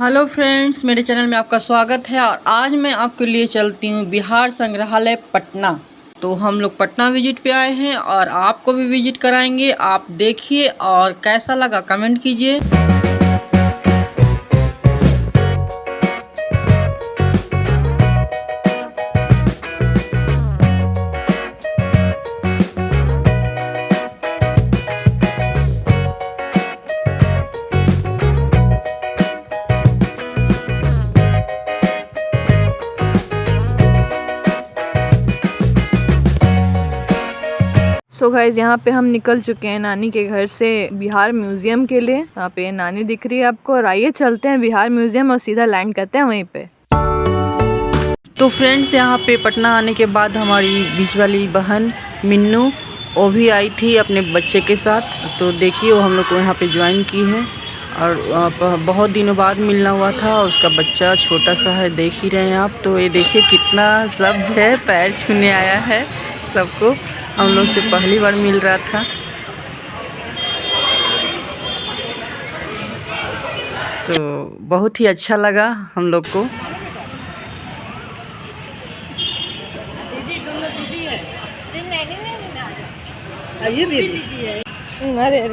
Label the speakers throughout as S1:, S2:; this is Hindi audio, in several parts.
S1: हेलो फ्रेंड्स, मेरे चैनल में आपका स्वागत है। और आज मैं आपके लिए चलती हूँ बिहार संग्रहालय पटना। तो हम लोग पटना विजिट पे आए हैं और आपको भी विजिट कराएंगे। आप देखिए और कैसा लगा कमेंट कीजिए।
S2: सो गाइज यहाँ पे हम निकल चुके हैं नानी के घर से बिहार म्यूजियम के लिए। यहाँ पे नानी दिख रही है आपको और आइए चलते हैं बिहार म्यूजियम और सीधा लैंड करते हैं वहीं पे।
S1: तो फ्रेंड्स, यहाँ पे पटना आने के बाद हमारी बीच वाली बहन मिन्नू वो भी आई थी अपने बच्चे के साथ। तो देखिए वो हम लोग को यहाँ पे ज्वाइन की है और बहुत दिनों बाद मिलना हुआ था। उसका बच्चा छोटा सा है, देख ही रहे हैं आप। तो ये देखिए कितना सब है, पैर छूने आया है सबको। हम लोग से पहली बार मिल रहा था। तो बहुत ही अच्छा लगा हम लोग को।
S2: ये दीदी है। अरे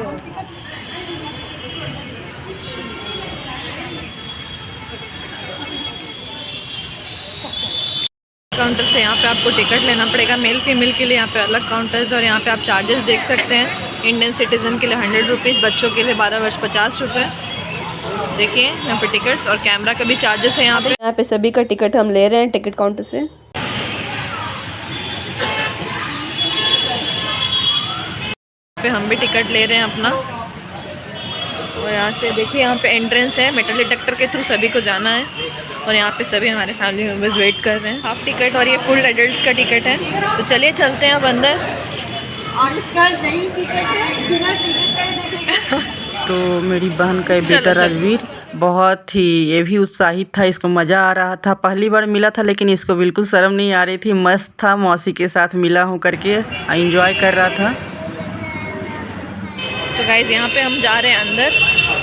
S2: काउंटर से यहाँ पे आपको टिकट लेना पड़ेगा। मेल फीमेल के लिए यहाँ पे अलग काउंटर्स और यहाँ पे आप चार्जेस देख सकते हैं। इंडियन सिटीज़न के लिए 100 रुपीज़, बच्चों के लिए 12 वर्ष 50 रुपये। देखिए यहाँ पे टिकट्स और कैमरा का भी चार्जेस है। यहाँ पे सभी का टिकट हम ले रहे हैं टिकट काउंटर से। पे हम भी टिकट ले रहे हैं अपना। और यहाँ से देखिए यहाँ पे एंट्रेंस है, मेटल डिटेक्टर के थ्रू सभी को जाना है। और यहाँ पे सभी हमारे फैमिली मेम्बर्स वेट कर रहे हैं। हाफ टिकट और ये फुल एडल्ट्स का टिकट है। तो चलिए चलते हैं अब अंदर। और इसका सही
S1: तो मेरी बहन का बेटा राजवीर बहुत ही ये भी उत्साहित था, इसको मज़ा आ रहा था। पहली बार मिला था लेकिन इसको बिल्कुल शर्म नहीं आ रही थी, मस्त था। मौसी के साथ मिला हूँ करके एंजॉय कर रहा था।
S2: तो गाइज यहाँ पे हम जा रहे हैं अंदर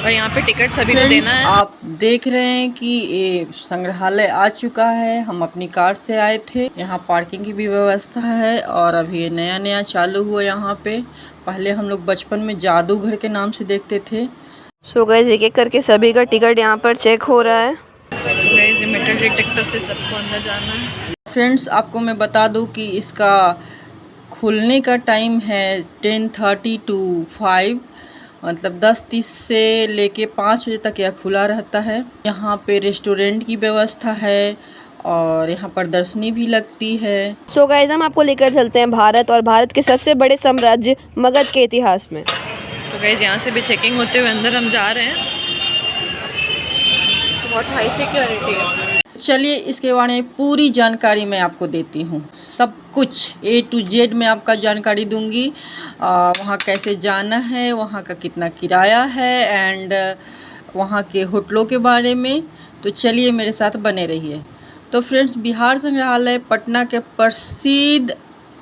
S2: और यहाँ पे टिकट सभी को देना है।
S1: आप देख रहे हैं कि ये संग्रहालय आ चुका है। हम अपनी कार से आए थे। यहाँ पार्किंग की भी व्यवस्था है और अभी ये नया नया चालू हुआ यहाँ पे। पहले हम लोग बचपन में जादूघर के नाम से देखते थे।
S2: सो गाइज एक एक करके सभी का टिकट यहाँ पर चेक हो रहा है। गाइज ये मेटल डिटेक्टर से सबको अंदर जाना है।
S1: फ्रेंड्स, आपको मैं बता दूं कि इसका खुलने का टाइम है 10:30 to 5, मतलब 10:30 से लेके 5 बजे तक यह खुला रहता है। यहाँ पे रेस्टोरेंट की व्यवस्था है और यहाँ प्रदर्शनी भी लगती है।
S2: सो गाइज हम आपको लेकर चलते हैं भारत और भारत के सबसे बड़े साम्राज्य मगध के इतिहास में। तो गाइज यहाँ से भी चेकिंग होते हुए अंदर हम जा रहे हैं। बहुत हाई सिक्योरिटी है।
S1: चलिए इसके बारे में पूरी जानकारी मैं आपको देती हूँ। सब कुछ A to Z मैं आपका जानकारी दूंगी। वहाँ कैसे जाना है, वहाँ का कितना किराया है एंड वहाँ के होटलों के बारे में। तो चलिए मेरे साथ बने रहिए। तो फ्रेंड्स, बिहार संग्रहालय पटना के प्रसिद्ध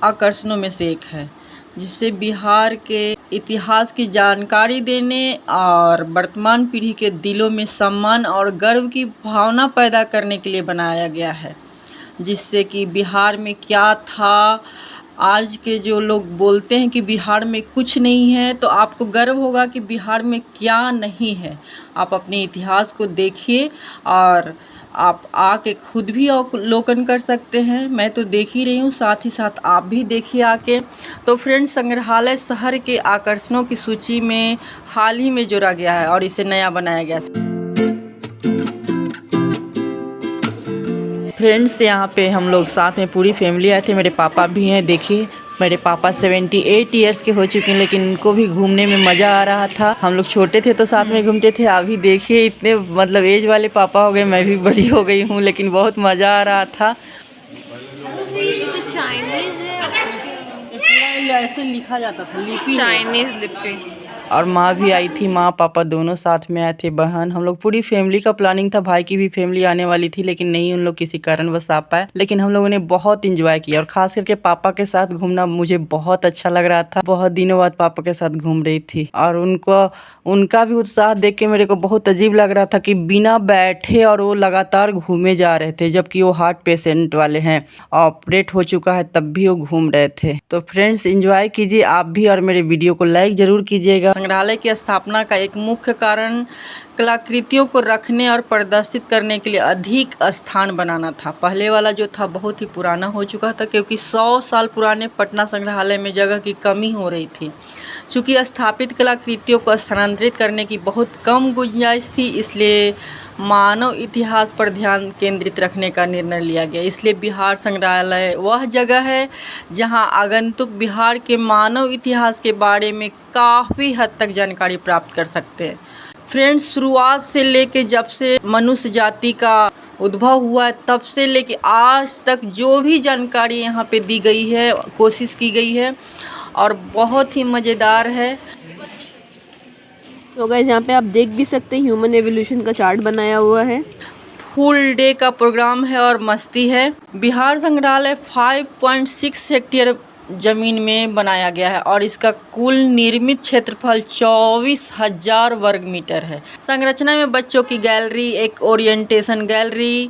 S1: आकर्षणों में से एक है, जिससे बिहार के इतिहास की जानकारी देने और वर्तमान पीढ़ी के दिलों में सम्मान और गर्व की भावना पैदा करने के लिए बनाया गया है। जिससे कि बिहार में क्या था, आज के जो लोग बोलते हैं कि बिहार में कुछ नहीं है, तो आपको गर्व होगा कि बिहार में क्या नहीं है। आप अपने इतिहास को देखिए और आप आके खुद भी अवलोकन कर सकते हैं। मैं तो देख ही रही हूँ, साथ ही साथ आप भी देखिए आके। तो फ्रेंड्स, संग्रहालय शहर के आकर्षणों की सूची में हाल ही में जोड़ा गया है और इसे नया बनाया गया है। फ्रेंड्स, यहाँ पे हम लोग साथ में पूरी फैमिली आए थे। मेरे पापा भी हैं। देखिए मेरे पापा 78 ईयर्स के हो चुके हैं, लेकिन उनको भी घूमने में मज़ा आ रहा था। हम लोग छोटे थे तो साथ में घूमते थे। अभी देखिए इतने मतलब एज वाले पापा हो गए, मैं भी बड़ी हो गई हूँ, लेकिन बहुत मज़ा आ रहा था।
S2: चाइनीज है,
S1: ऐसे लिखा जाता था, लिपि
S2: चाइनीज लिपि।
S1: और माँ भी आई थी, माँ पापा दोनों साथ में आए थे, बहन, हम लोग पूरी फैमिली का प्लानिंग था। भाई की भी फैमिली आने वाली थी लेकिन नहीं, उन लोग किसी कारणवश आ पाए। लेकिन हम लोगों ने बहुत इंजॉय किया और खास करके पापा के साथ घूमना मुझे बहुत अच्छा लग रहा था। बहुत दिनों बाद पापा के साथ घूम रही थी और उनका भी उत्साह देख के मेरे को बहुत अजीब लग रहा था कि बिना बैठे और वो लगातार घूमे जा रहे थे, जबकि वो हार्ट पेशेंट वाले हैं, ऑपरेट हो चुका है तब भी वो घूम रहे थे। तो फ्रेंड्स एंजॉय कीजिए आप भी और मेरे वीडियो को लाइक जरूर कीजिएगा। संग्रहालय की स्थापना का एक मुख्य कारण कलाकृतियों को रखने और प्रदर्शित करने के लिए अधिक स्थान बनाना था। पहले वाला जो था बहुत ही पुराना हो चुका था, क्योंकि 100 साल पुराने पटना संग्रहालय में जगह की कमी हो रही थी। चूँकि स्थापित कलाकृतियों को स्थानांतरित करने की बहुत कम गुंजाइश थी, इसलिए मानव इतिहास पर ध्यान केंद्रित रखने का निर्णय लिया गया। इसलिए बिहार संग्रहालय वह जगह है जहां आगंतुक बिहार के मानव इतिहास के बारे में काफ़ी हद तक जानकारी प्राप्त कर सकते हैं। फ्रेंड्स, शुरुआत से लेके जब से मनुष्य जाति का उद्भव हुआ है तब से लेके आज तक जो भी जानकारी यहाँ पे दी गई है, कोशिश की गई है और बहुत ही मज़ेदार है।
S2: तो गाइस यहाँ पे आप देख भी सकते हैं ह्यूमन एवोल्यूशन का चार्ट बनाया हुआ है।
S1: फुल डे का प्रोग्राम है और मस्ती है। बिहार संग्रहालय 5.6 हेक्टेयर जमीन में बनाया गया है और इसका कुल निर्मित क्षेत्रफल 24,000 वर्ग मीटर है। संरचना में बच्चों की गैलरी, एक ओरिएंटेशन गैलरी,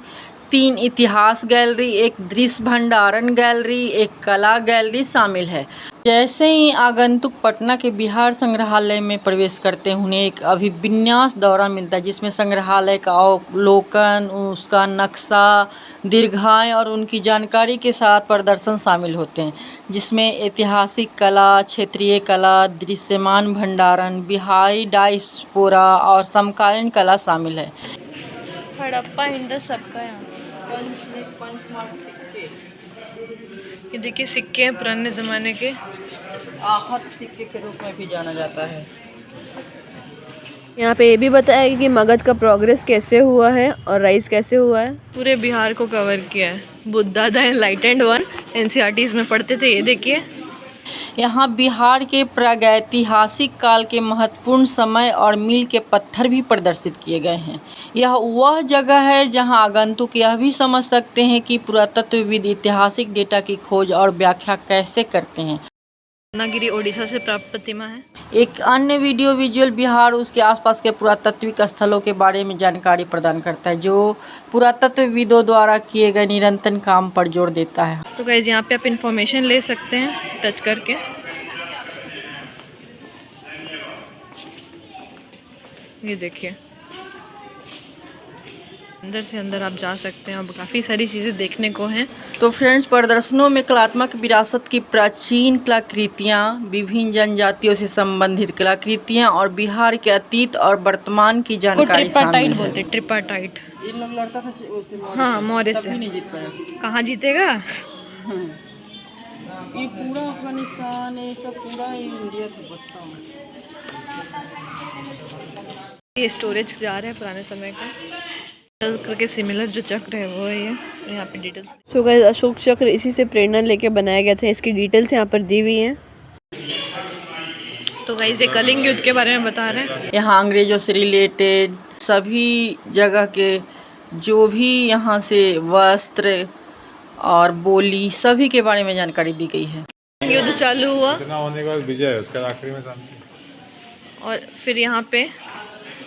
S1: 3 इतिहास गैलरी, एक दृश्य भंडारण गैलरी, एक कला गैलरी शामिल है। जैसे ही आगंतुक पटना के बिहार संग्रहालय में प्रवेश करते हैं उन्हें एक अभिविन्यास दौरा मिलता है, जिसमें संग्रहालय का अवलोकन, उसका नक्शा, दीर्घाएं और उनकी जानकारी के साथ प्रदर्शन शामिल होते हैं, जिसमें ऐतिहासिक कला, क्षेत्रीय कला, दृश्यमान भंडारण, बिहारी डायस्पोरा और समकालीन कला शामिल है।
S2: हड़प्पा इंडस सबका यहाँ। ये देखिए सिक्के हैं पुराने ज़माने के,
S1: आहत सिक्के के रूप में भी जाना जाता है।
S2: यहाँ पे ये भी बताया गया कि मगध का प्रोग्रेस कैसे हुआ है और राइज कैसे हुआ है। पूरे बिहार को कवर किया है। Buddha the enlightened one NCERTs में पढ़ते थे। ये देखिए
S1: यहाँ बिहार के प्रागैतिहासिक काल के महत्वपूर्ण समय और मील के पत्थर भी प्रदर्शित किए गए हैं। यह वह जगह है जहाँ आगंतुक यह भी समझ सकते हैं कि पुरातत्वविद ऐतिहासिक डेटा की खोज और व्याख्या कैसे करते हैं।
S2: रत्नागिरी ओडिशा से प्राप्त प्रतिमा है।
S1: एक अन्य वीडियो विजुअल बिहार उसके आसपास के पुरातात्विक स्थलों के बारे में जानकारी प्रदान करता है, जो पुरातत्वविदों द्वारा किए गए निरंतर काम पर जोर देता है।
S2: तो गाइस यहाँ पे आप इंफॉर्मेशन ले सकते हैं टच करके। ये देखिए अंदर से अंदर आप जा सकते हैं। अब काफ़ी सारी चीज़ें देखने को हैं।
S1: तो फ्रेंड्स, प्रदर्शनों में कलात्मक विरासत की प्राचीन कलाकृतियाँ, विभिन्न जनजातियों से संबंधित कलाकृतियाँ और बिहार के अतीत और वर्तमान की जानकारी शामिल है।
S2: ट्रिपाटाइट
S1: इन लोग लड़ता था उससे,
S2: हाँ मौर्य से।
S1: नहीं जीत पाया।
S2: कहाँ जीतेगा?
S1: ये पूरा अफगानिस्तान, ये सब पूरा इंडिया को बता।
S2: ये स्टोरेज जा रहा है पुराने समय का करके सिमिलर जो चक्र है वो है ये यहाँ पे डिटेल्स। सो गाइस अशोक चक्र इसी से प्रेरणा लेके बनाया गया था। इसकी डिटेल्स यहाँ पर दी हुई हैं। तो गाइस ये कलिंग युद्ध के बारे में बता रहे हैं।
S1: यहाँ अंग्रेजों से रिलेटेड सभी जगह के जो भी यहाँ से वस्त्र और बोली सभी के बारे में जानकारी दी गई है।
S2: युद्ध चालू हुआ
S3: होने के बाद विजय, उसका आखिरी में
S2: और फिर यहाँ पे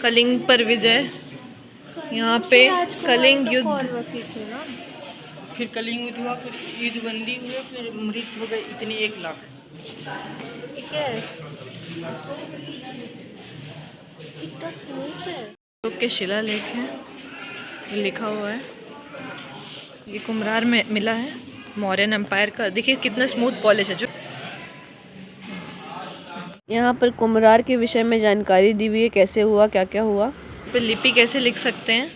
S2: कलिंग पर विजय, यहाँ पे कलिंग युद्ध,
S1: फिर कलिंग युद्ध हुआ, फिर युद्ध बंदी हुए, फिर मृत्यु हो गए इतने 1 लाख।
S2: के शिलालेख हैं, ये लिखा हुआ है। ये कुम्हरार में मिला है मौर्यन एम्पायर का। देखिए कितना स्मूथ पॉलिश है। जो यहाँ पर कुम्हरार के विषय में जानकारी दी हुई है, कैसे हुआ, क्या क्या हुआ, फिर लिपि कैसे लिख सकते हैं।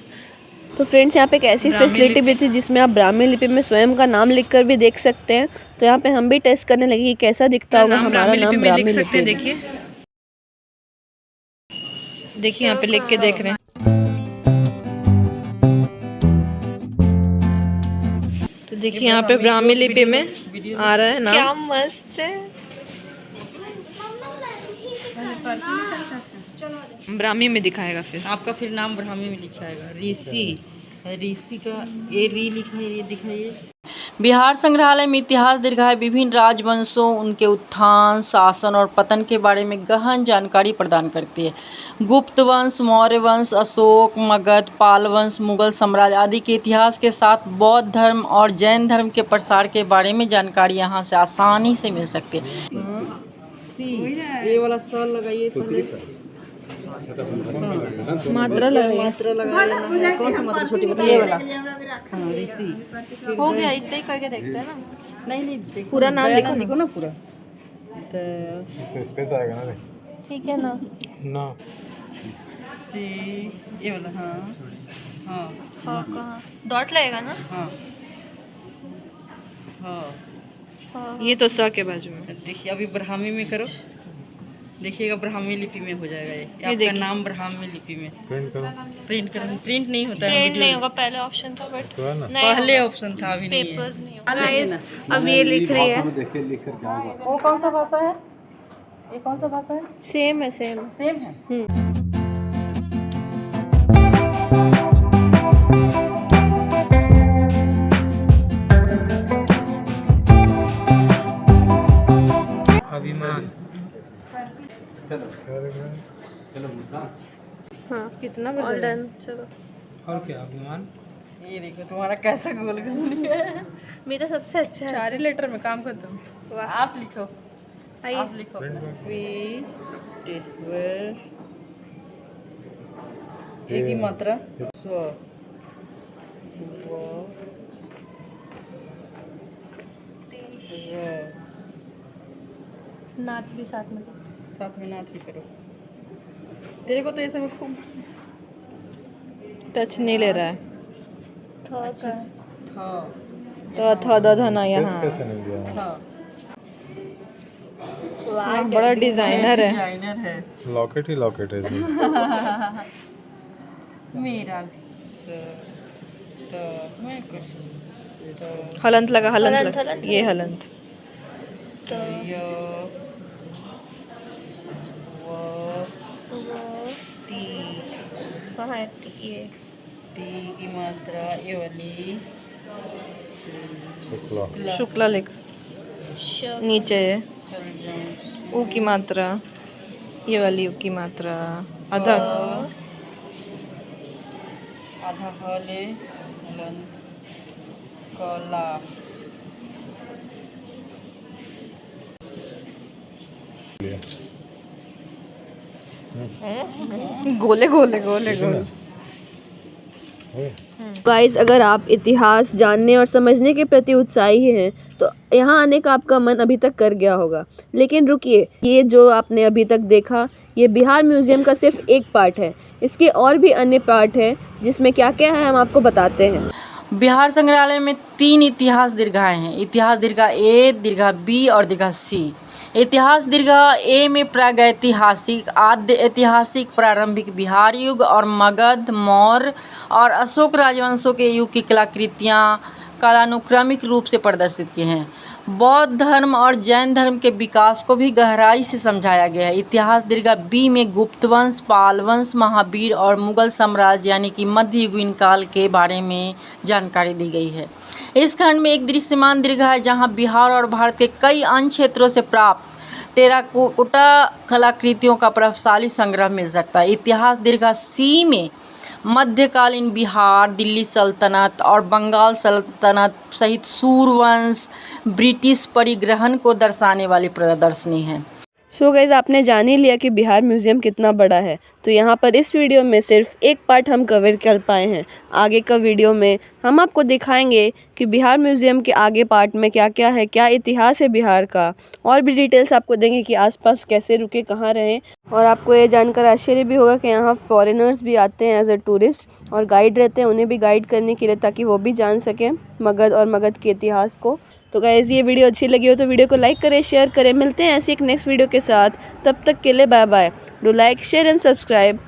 S2: तो फ्रेंड्स यहाँ पे एक ऐसी फैसिलिटी भी थी जिसमें आप ब्राह्मी लिपि में स्वयं का नाम लिखकर भी देख सकते हैं। तो यहाँ पे हम भी टेस्ट करने लगे कि कैसा दिखता होगा हमारा नाम ब्राह्मी लिपि में। देखिए देखिए यहाँ पे लिख के देख रहे हैं। तो देखिए यहाँ पे ब्राह्मी लिपि में आ रहा है नाम। क्या मस्त है। ब्राह्मी में दिखाएगा फिर।
S1: आपका फिर नाम ब्राह्मी में लिखाएगा। ऋषि, ऋषि का ए री लिखा है, ये दिखाइए। बिहार संग्रहालय में इतिहास दीर्घाय विभिन्न राजवंशों, उनके उत्थान, शासन और पतन के बारे में गहन जानकारी प्रदान करती है। गुप्त वंश, मौर्य वंश, अशोक, मगध, पाल वंश, मुगल साम्राज्य आदि के इतिहास के साथ बौद्ध धर्म और जैन धर्म के प्रसार के बारे में जानकारी यहाँ से आसानी से मिल सकती है। ये वाला स लगाइए पहले।
S2: मात्रा लगाइए।
S1: मात्रा लगाइए। कौन सा मात्रा छोटी बताइए? ये वाला। हाँ, ऋषि
S2: हो गया, इतना ही करके देखते हैं ना।
S1: नहीं
S2: पूरा नाम
S1: लिखो ना पूरा।
S3: तो स्पेस आएगा ना?
S2: ठीक है ना।
S3: ना
S1: सी, ये वाला। हाँ हाँ
S2: हाँ, कहाँ डॉट लगेगा ना?
S1: हाँ हाँ।
S2: हाँ, ये तो स के बाजू में।
S1: देखिए अभी ब्राह्मी में करो, देखिएगा ब्राह्मी लिपि में हो जाएगा। ये आपका
S2: देखिए।
S1: नाम ब्राह्मी लिपि में।
S3: प्रिंट करो
S1: प्रिंट करो। प्रिंट नहीं होता है
S2: ट्रेंड
S1: वीडियो
S2: नहीं
S1: में।
S2: होगा, पहले ऑप्शन था बट
S3: तो है ना?
S1: पहले ऑप्शन था, अभी नहीं है।
S2: पेपर्स नहीं होगा। गाइस अब ये लिख रही है।
S3: देखिए लिख कर क्या होगा।
S1: वो कौन सा भाषा है? ये कौन सा भाषा है?
S2: सेम है, सेम।
S1: सेम है।
S3: अभिमान।
S2: हाँ, कितना ऑल डन। चलो
S3: और क्या अभिमान?
S1: ये देखो तुम्हारा कैसा गोल गोल है।
S2: मेरा सबसे अच्छा है। 4 लेटर में काम करता हूँ।
S1: आप लिखो,
S2: आइए।
S1: आप लिखो। एक ही मात्रा। स्व, व, र।
S2: नाथ भी साथ में।
S1: साथ में नाथ भी करो। तेरे को तो ऐसे में खूब
S2: टच नहीं ले रहा है।
S1: था।
S2: तो था धना यहाँ।
S3: कैसे नहीं दिया?
S1: था।
S2: बड़ा डिजाइनर है।
S1: डिजाइनर है।
S3: लॉकेट ही लॉकेट है इसमें।
S1: मेरा भी। तो मैं कुछ
S2: हलंत लगा, हलंत लगा। ये हलंत।
S1: य, व, ती,
S2: ये
S1: ती की मात्रा ये वाली।
S3: शुक्ला।
S2: शुक्ला लिख। नीचे
S1: सलजम,
S2: ऊ की मात्रा, ये वाली ऊ की मात्रा। अधक।
S1: आधा हले, हलन, कला।
S2: गोले गोले गोले गोले। गाइस अगर आप इतिहास जानने और समझने के प्रति उत्साही हैं तो यहाँ आने का आपका मन अभी तक कर गया होगा। लेकिन रुकिए, ये जो आपने अभी तक देखा ये बिहार म्यूज़ियम का सिर्फ एक पार्ट है। इसके और भी अन्य पार्ट हैं जिसमें क्या क्या है हम आपको बताते हैं।
S1: बिहार संग्रहालय में 3 इतिहास दीर्घाएं हैं। इतिहास दीर्घा ए, दीर्घा बी और दीर्घा सी। इतिहास दीर्घा ए में प्रागैतिहासिक, आद्य ऐतिहासिक, प्रारंभिक बिहार युग और मगध, मौर्य और अशोक राजवंशों के युग की कलाकृतियाँ कालानुक्रमिक रूप से प्रदर्शित की हैं। बौद्ध धर्म और जैन धर्म के विकास को भी गहराई से समझाया गया है। इतिहास दीर्घा बी में गुप्त वंश, पाल वंश, महावीर और मुगल साम्राज्य यानी कि मध्ययुगीन काल के बारे में जानकारी दी गई है। इस खंड में एक दृश्यमान दीर्घा है जहां बिहार और भारत के कई अन्य क्षेत्रों से प्राप्त टेराकोटा कलाकृतियों का प्रभावशाली संग्रह मिल सकता है। इतिहास दीर्घा सी में मध्यकालीन बिहार, दिल्ली सल्तनत और बंगाल सल्तनत सहित सूरवंश, ब्रिटिश परिग्रहण को दर्शाने वाली प्रदर्शनी है।
S2: सो गाइस आपने जान ही लिया कि बिहार म्यूज़ियम कितना बड़ा है। तो यहाँ पर इस वीडियो में सिर्फ एक पार्ट हम कवर कर पाए हैं। आगे का वीडियो में हम आपको दिखाएंगे कि बिहार म्यूज़ियम के आगे पार्ट में क्या क्या है, क्या इतिहास है बिहार का, और भी डिटेल्स आपको देंगे कि आसपास कैसे रुके, कहाँ रहें। और आपको ये जानकर आश्चर्य भी होगा कि यहाँ फॉरेनर्स भी आते हैं एज अ टूरिस्ट और गाइड रहते हैं, उन्हें भी गाइड करने के लिए, ताकि वो भी जान सकें मगध और मगध के इतिहास को। तो गाइस ये वीडियो अच्छी लगी हो तो वीडियो को लाइक करें, शेयर करें। मिलते हैं ऐसे एक नेक्स्ट वीडियो के साथ, तब तक के लिए bye bye. Do like, share and subscribe.